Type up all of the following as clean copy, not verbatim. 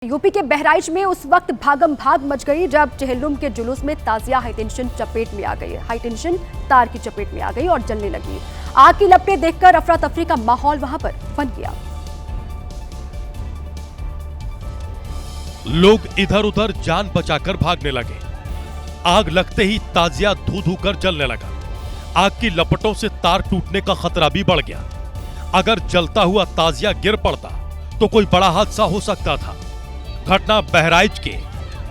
UP के बहराइच में उस वक्त भागम भाग मच गई जब चेहल्लुम के जुलूस में ताजिया हाईटेंशन चपेट में आ गई। हाईटेंशन तार की चपेट में आ गई और जलने लगी। आग की लपटें देखकर अफरा तफरी का माहौल वहां पर बन गया। लोग इधर उधर जान बचाकर भागने लगे। आग लगते ही ताजिया धू धू कर जलने लगा। आग की लपटों से तार टूटने का खतरा भी बढ़ गया। अगर जलता हुआ ताजिया गिर पड़ता तो कोई बड़ा हादसा हो सकता था। घटना बहराइच के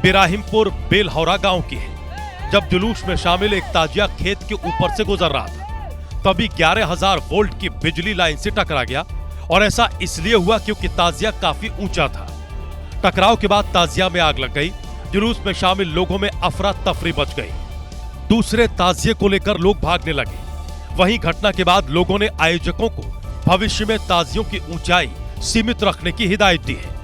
बिराहिमपुर बेलहौरा गांव की है। जब जुलूस में शामिल एक ताजिया खेत के ऊपर से गुजर रहा था तभी 11,000 वोल्ट की बिजली लाइन से टकरा गया और ऐसा इसलिए हुआ क्योंकि ताजिया काफी ऊंचा था। टकराव के बाद ताजिया में आग लग गई। जुलूस में शामिल लोगों में अफरा तफरी मच गई। दूसरे ताजिए को लेकर लोग भागने लगे। वहीं घटना के बाद लोगों ने आयोजकों को भविष्य में ताजियों की ऊंचाई सीमित रखने की हिदायत दी है।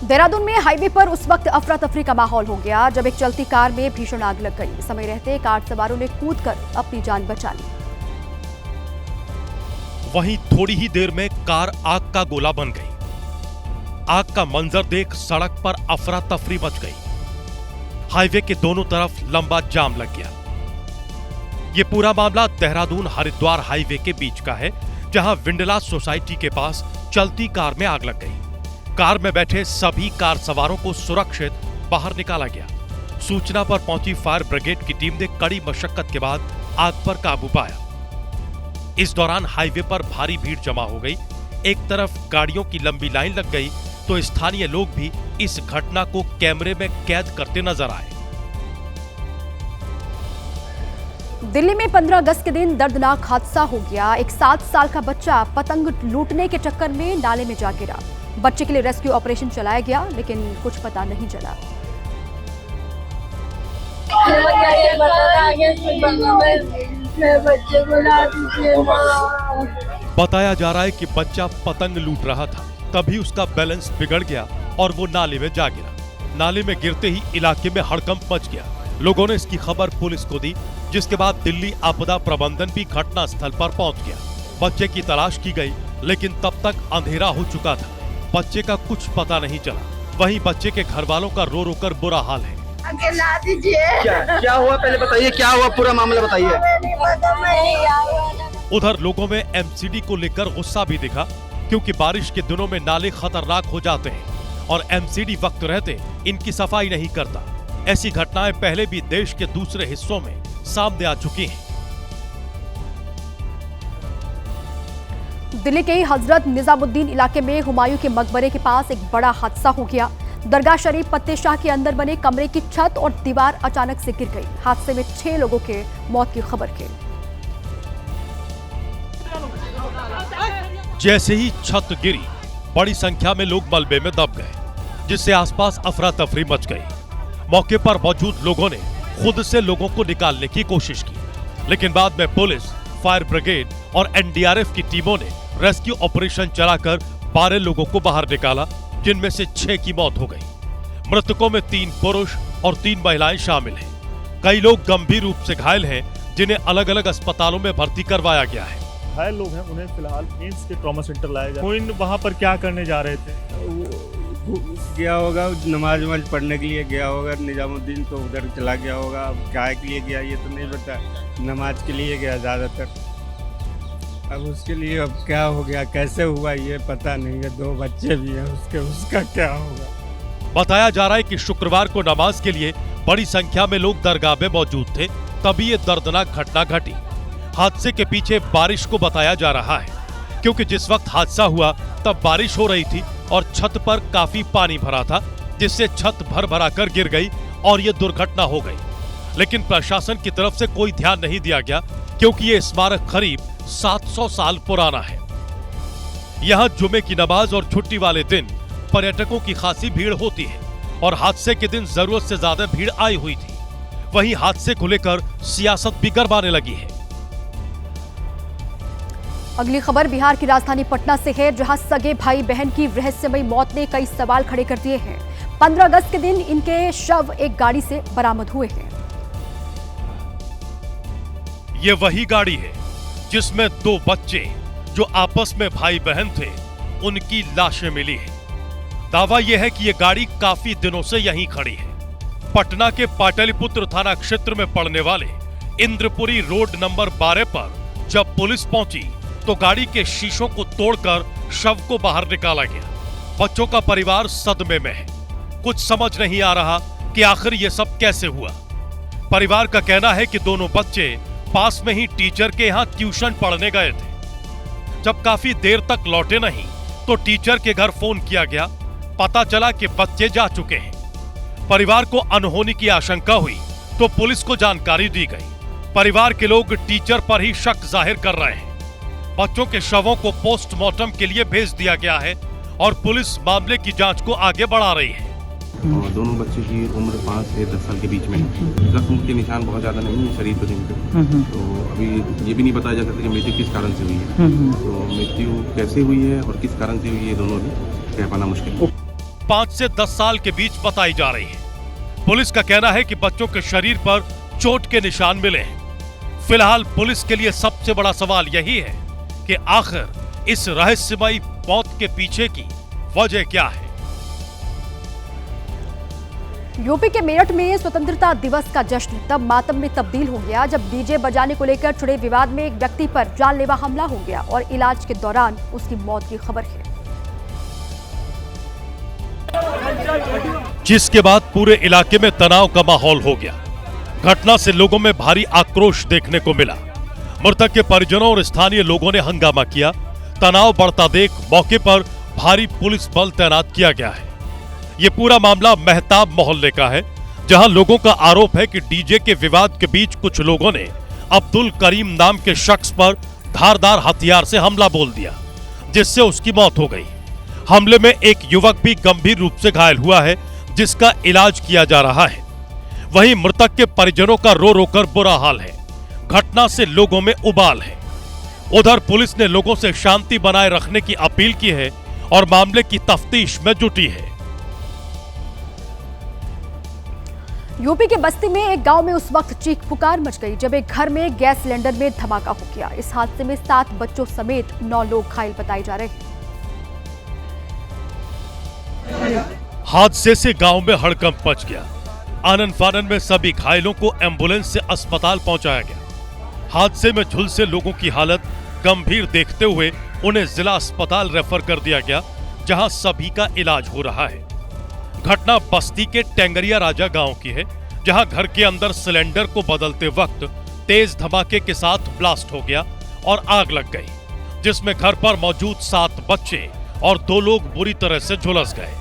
देहरादून में हाईवे पर उस वक्त अफरा तफरी का माहौल हो गया जब एक चलती कार में भीषण आग लग गई। समय रहते कार सवारों ने कूदकर अपनी जान बचा ली। वहीं थोड़ी ही देर में कार आग का गोला बन गई। आग का मंजर देख सड़क पर अफरा तफरी मच गई। हाईवे के दोनों तरफ लंबा जाम लग गया। ये पूरा मामला देहरादून हरिद्वार हाईवे के बीच का है, जहां विंडला सोसाइटी के पास चलती कार में आग लग गई। कार में बैठे सभी कार सवारों को सुरक्षित बाहर निकाला गया। सूचना पर पहुंची फायर ब्रिगेड की टीम ने कड़ी मशक्कत के बाद आग पर काबू पाया। इस दौरान हाईवे पर भारी भीड़ जमा हो गई। एक तरफ गाड़ियों की लंबी लाइन लग गई तो स्थानीय लोग भी इस घटना को कैमरे में कैद करते नजर आए। दिल्ली में 15 अगस्त के दिन दर्दनाक हादसा हो गया। एक 7 साल का बच्चा पतंग लूटने के चक्कर में नाले में जा गिरा। बच्चे के लिए रेस्क्यू ऑपरेशन चलाया गया लेकिन कुछ पता नहीं चला। बताया जा रहा है कि बच्चा पतंग लूट रहा था, तभी उसका बैलेंस बिगड़ गया और वो नाले में जा गिरा। नाले में गिरते ही इलाके में हड़कंप मच गया। लोगों ने इसकी खबर पुलिस को दी, जिसके बाद दिल्ली आपदा प्रबंधन भी घटना स्थल पर पहुंच गया। बच्चे की तलाश की गई लेकिन तब तक अंधेरा हो चुका था। बच्चे का कुछ पता नहीं चला। वहीं बच्चे के घर वालों का रो रो कर बुरा हाल है। ला दीजिए। क्या हुआ, पहले बताइए क्या हुआ, पूरा मामला बताइए। उधर लोगों में एमसीडी को लेकर गुस्सा भी दिखा, क्योंकि बारिश के दिनों में नाले खतरनाक हो जाते हैं और एमसीडी वक्त रहते इनकी सफाई नहीं करता। ऐसी घटनाएं पहले भी देश के दूसरे हिस्सों में सामने आ चुकी हैं। दिल्ली के हजरत निजामुद्दीन इलाके में हुमायूं के मकबरे के पास एक बड़ा हादसा हो गया। दरगाह शरीफ पत्ते शाह के अंदर बने कमरे की छत और दीवार अचानक से गिर गई। हादसे में 6 लोगों के मौत की खबर है। जैसे ही छत गिरी, बड़ी संख्या में लोग मलबे में दब गए, जिससे आसपास अफरा तफरी मच गई। मौके पर मौजूद लोगों ने खुद से लोगों को निकालने की कोशिश की, लेकिन बाद में पुलिस, फायर ब्रिगेड और एनडीआरएफ की टीमों ने रेस्क्यू ऑपरेशन चलाकर 12 लोगों को बाहर निकाला, जिनमें से 6 की मौत हो गई। मृतकों में 3 पुरुष और 3 महिलाएं शामिल हैं। कई लोग गंभीर रूप से घायल हैं, जिन्हें अलग अलग अस्पतालों में भर्ती करवाया गया है। घायल लोग हैं, उन्हें फिलहाल एम्स के ट्रॉमा सेंटर लाया जा रहा है। वहाँ पर क्या करने जा रहे थे? गया होगा नमाज वमाज पढ़ने के लिए गया होगा। निजामुद्दीन तो उधर चला गया होगा। अब क्या के लिए गया ये तो नहीं पता। नमाज के लिए गया ज़्यादातर। अब उसके लिए अब क्या हो गया, कैसे हुआ ये पता नहीं है। 2 बच्चे भी हैं उसका क्या होगा। बताया जा रहा है कि शुक्रवार को नमाज के लिए बड़ी संख्या में लोग दरगाह में मौजूद थे, तभी ये दर्दनाक घटना घटी। हादसे के पीछे बारिश को बताया जा रहा है, क्योंकि जिस वक्त हादसा हुआ तब बारिश हो रही थी और छत पर काफी पानी भरा था, जिससे छत भर भरा कर गिर गई और ये दुर्घटना हो गई। लेकिन प्रशासन की तरफ से कोई ध्यान नहीं दिया गया, क्योंकि ये स्मारक करीब 700 साल पुराना है। यहाँ जुमे की नमाज और छुट्टी वाले दिन पर्यटकों की खासी भीड़ होती है और हादसे के दिन जरूरत से ज्यादा भीड़ आई हुई थी। वहीं हादसे को लेकर सियासत भी गरमाने लगी है। अगली खबर बिहार की राजधानी पटना से है, जहां सगे भाई बहन की रहस्यमयी मौत ने कई सवाल खड़े कर दिए हैं। 15 अगस्त के दिन इनके शव एक गाड़ी से बरामद हुए हैं। ये वही गाड़ी है जिसमें 2 बच्चे जो आपस में भाई बहन थे उनकी लाशें मिली है। दावा यह है कि यह गाड़ी काफी दिनों से यहीं खड़ी है। पटना के पाटलिपुत्र थाना क्षेत्र में पड़ने वाले इंद्रपुरी रोड नंबर 12 पर जब पुलिस पहुंची तो गाड़ी के शीशों को तोड़कर शव को बाहर निकाला गया। बच्चों का परिवार सदमे में है। कुछ समझ नहीं आ रहा कि आखिर ये सब कैसे हुआ। परिवार का कहना है कि दोनों बच्चे पास में ही टीचर के यहां ट्यूशन पढ़ने गए थे। जब काफी देर तक लौटे नहीं तो टीचर के घर फोन किया गया। पता चला कि बच्चे जा चुके हैं। परिवार को अनहोनी की आशंका हुई तो पुलिस को जानकारी दी गई। परिवार के लोग टीचर पर ही शक जाहिर कर रहे हैं। बच्चों के शवों को पोस्टमार्टम के लिए भेज दिया गया है और पुलिस मामले की जांच को आगे बढ़ा रही है। और दोनों बच्चों की उम्र 5 से 10 साल के बीच में है। जख्म के निशान बहुत ज़्यादा नहीं है शरीर पर जिनके, तो अभी ये भी नहीं बताया जा सकता कि मृत्यु किस कारण से हुई है। तो मृत्यु कैसे हुई है और किस कारण से हुई है दोनों भी कह पाना मुश्किल है। 5 से 10 साल के बीच बताई जा रही है। पुलिस का कहना है कि बच्चों के शरीर पर चोट के निशान मिले हैं। फिलहाल पुलिस के लिए सबसे बड़ा सवाल यही है कि आखिर इस रहस्यमयी मौत के पीछे की वजह क्या है। यूपी के मेरठ में स्वतंत्रता दिवस का जश्न तब मातम में तब्दील हो गया जब डीजे बजाने को लेकर छिड़े विवाद में एक व्यक्ति पर जानलेवा हमला हो गया और इलाज के दौरान उसकी मौत की खबर है, जिसके बाद पूरे इलाके में तनाव का माहौल हो गया। घटना से लोगों में भारी आक्रोश देखने को मिला। मृतक के परिजनों और स्थानीय लोगों ने हंगामा किया। तनाव बढ़ता देख मौके पर भारी पुलिस बल तैनात किया गया है। ये पूरा मामला मेहताब मोहल्ले का है, जहां लोगों का आरोप है कि डीजे के विवाद के बीच कुछ लोगों ने अब्दुल करीम नाम के शख्स पर धारदार हथियार से हमला बोल दिया, जिससे उसकी मौत हो गई। हमले में एक युवक भी गंभीर रूप से घायल हुआ है, जिसका इलाज किया जा रहा है। वहीं मृतक के परिजनों का रो रो कर बुरा हाल है। घटना से लोगों में उबाल है। उधर पुलिस ने लोगों से शांति बनाए रखने की अपील की है और मामले की तफ्तीश में जुटी है। यूपी के बस्ती में एक गांव में उस वक्त चीख पुकार मच गई जब एक घर में गैस सिलेंडर में धमाका हो गया। इस हादसे में 7 बच्चों समेत 9 लोग घायल बताए जा रहे हैं। हादसे से गांव में हड़कंप मच गया। आनन फानन में सभी घायलों को एम्बुलेंस से अस्पताल पहुंचाया गया। हादसे में झुलसे लोगों की हालत गंभीर देखते हुए उन्हें जिला अस्पताल रेफर कर दिया गया, जहां सभी का इलाज हो रहा है। घटना बस्ती के टेंगरिया राजा गांव की है, जहां घर के अंदर सिलेंडर को बदलते वक्त तेज धमाके के साथ ब्लास्ट हो गया और आग लग गई, जिसमें घर पर मौजूद 7 बच्चे और 2 लोग बुरी तरह से झुलस गए।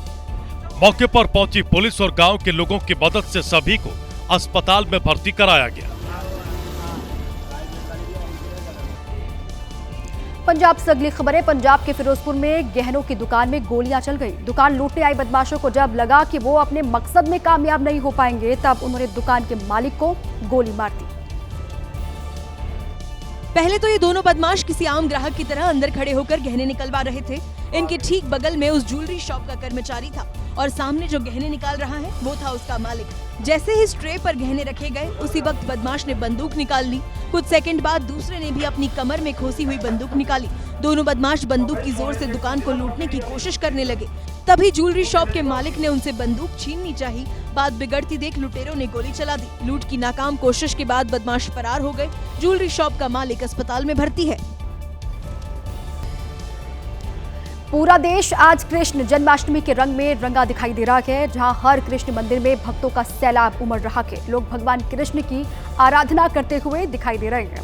मौके पर पहुंची पुलिस और गांव के लोगों की मदद से सभी को अस्पताल में भर्ती कराया गया। पंजाब से अगली खबरें। पंजाब के फिरोजपुर में गहनों की दुकान में गोलियां चल गई। दुकान लूटने आई बदमाशों को जब लगा कि वो अपने मकसद में कामयाब नहीं हो पाएंगे, तब उन्होंने दुकान के मालिक को गोली मार दी। पहले तो ये दोनों बदमाश किसी आम ग्राहक की तरह अंदर खड़े होकर गहने निकलवा रहे थे। इनके ठीक बगल में उस ज्वेलरी शॉप का कर्मचारी था और सामने जो गहने निकाल रहा है वो था उसका मालिक। जैसे ही ट्रे पर गहने रखे गए, उसी वक्त बदमाश ने बंदूक निकाल ली। कुछ सेकंड बाद दूसरे ने भी अपनी कमर में खोसी हुई बंदूक निकाली। दोनों बदमाश बंदूक की जोर से दुकान को लूटने की कोशिश करने लगे। तभी ज्वेलरी शॉप के मालिक ने उनसे बंदूक छीननी चाहिए। बात बिगड़ती देख लुटेरों ने गोली चला दी। लूट की नाकाम कोशिश के बाद बदमाश फरार हो गए। ज्वेलरी शॉप का मालिक अस्पताल में भर्ती है। पूरा देश आज कृष्ण जन्माष्टमी के रंग में रंगा दिखाई दे रहा है, जहां हर कृष्ण मंदिर में भक्तों का सैलाब उमड़ रहा है। लोग भगवान कृष्ण की आराधना करते हुए दिखाई दे रहे हैं।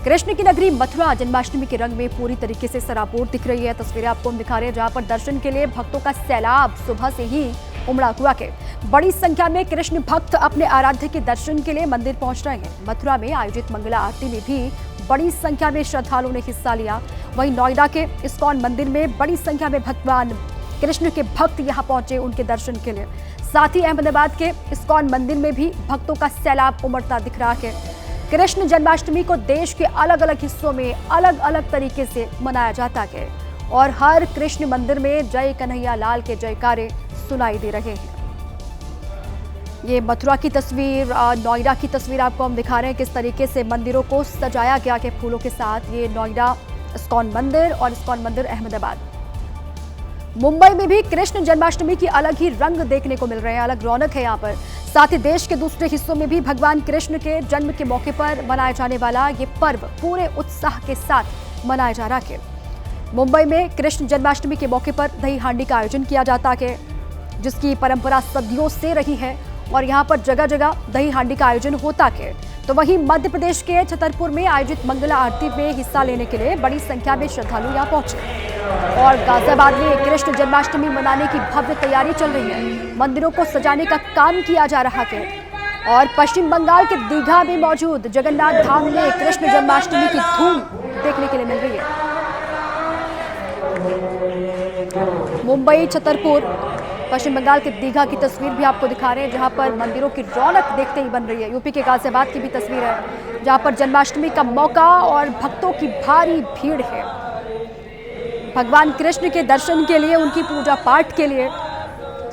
कृष्ण की नगरी मथुरा जन्माष्टमी के रंग में पूरी तरीके से सराबोर दिख रही है। तस्वीरें आपको हम दिखा रहे हैं, जहां पर दर्शन के लिए भक्तों का सैलाब सुबह से ही उमड़ा हुआ है। बड़ी संख्या में कृष्ण भक्त अपने आराध्य के दर्शन के लिए मंदिर पहुंच रहे हैं। मथुरा में आयोजित मंगला आरती में भी बड़ी संख्या में श्रद्धालुओं ने हिस्सा लिया। वहीं नोएडा के इस्कॉन मंदिर में बड़ी संख्या में भगवान कृष्ण के भक्त यहां पहुंचे उनके दर्शन के लिए। साथ ही अहमदाबाद के इस्कॉन मंदिर में भी भक्तों का सैलाब उमड़ता दिख रहा है। कृष्ण जन्माष्टमी को देश के अलग अलग हिस्सों में अलग अलग तरीके से मनाया जाता है और हर कृष्ण मंदिर में जय कन्हैया लाल के जयकारे सुनाई दे रहे हैं। ये मथुरा की तस्वीर, नोएडा की तस्वीर आपको हम दिखा रहे हैं किस तरीके से मंदिरों को सजाया गया के फूलों के साथ। ये नोएडा इस्कॉन मंदिर और इस्कॉन मंदिर अहमदाबाद। मुंबई में भी कृष्ण जन्माष्टमी की अलग ही रंग देखने को मिल रहे हैं, अलग रौनक है यहाँ पर। साथ ही देश के दूसरे हिस्सों में भी भगवान कृष्ण के जन्म के मौके पर मनाए जाने वाला ये पर्व पूरे उत्साह के साथ मनाया जा रहा है। मुंबई में कृष्ण जन्माष्टमी के मौके पर दही हांडी का आयोजन किया जाता है, जिसकी परंपरा सदियों से रही है और यहाँ पर जगह जगह दही हांडी का आयोजन होता है। तो वहीं मध्य प्रदेश के छतरपुर में आयोजित मंगला आरती में हिस्सा लेने के लिए बड़ी संख्या में श्रद्धालु यहाँ पहुंचे और गाजियाबाद में कृष्ण जन्माष्टमी मनाने की भव्य तैयारी चल रही है। मंदिरों को सजाने का काम किया जा रहा है और पश्चिम बंगाल के दीघा में मौजूद जगन्नाथ धाम में कृष्ण जन्माष्टमी की धूम देखने के लिए मिल रही है। मुंबई, छतरपुर, पश्चिम बंगाल के दीघा की तस्वीर भी आपको दिखा रहे हैं, जहां पर मंदिरों की रौनक देखते ही बन रही है। यूपी के गाजियाबाद की भी तस्वीर है, जहां पर जन्माष्टमी का मौका और भक्तों की भारी भीड़ है। भगवान कृष्ण के दर्शन के लिए, उनकी पूजा पाठ के लिए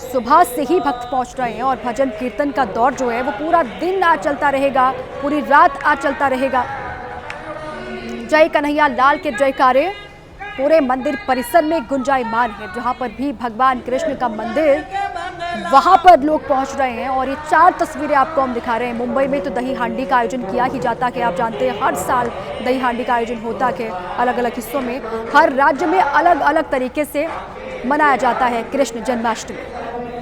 सुबह से ही भक्त पहुंच रहे हैं और भजन कीर्तन का दौर जो है वो पूरा दिन आज चलता रहेगा, पूरी रात आज चलता रहेगा। जय कन्हैया लाल के जयकारे पूरे मंदिर परिसर में गुंजायमान है। जहां पर भी भगवान कृष्ण का मंदिर, वहां पर लोग पहुंच रहे हैं और ये 4 तस्वीरें आपको हम दिखा रहे हैं। मुंबई में तो दही हांडी का आयोजन किया ही जाता है, आप जानते हैं हर साल दही हांडी का आयोजन होता है अलग अलग हिस्सों में। हर राज्य में अलग अलग तरीके से मनाया जाता है कृष्ण जन्माष्टमी।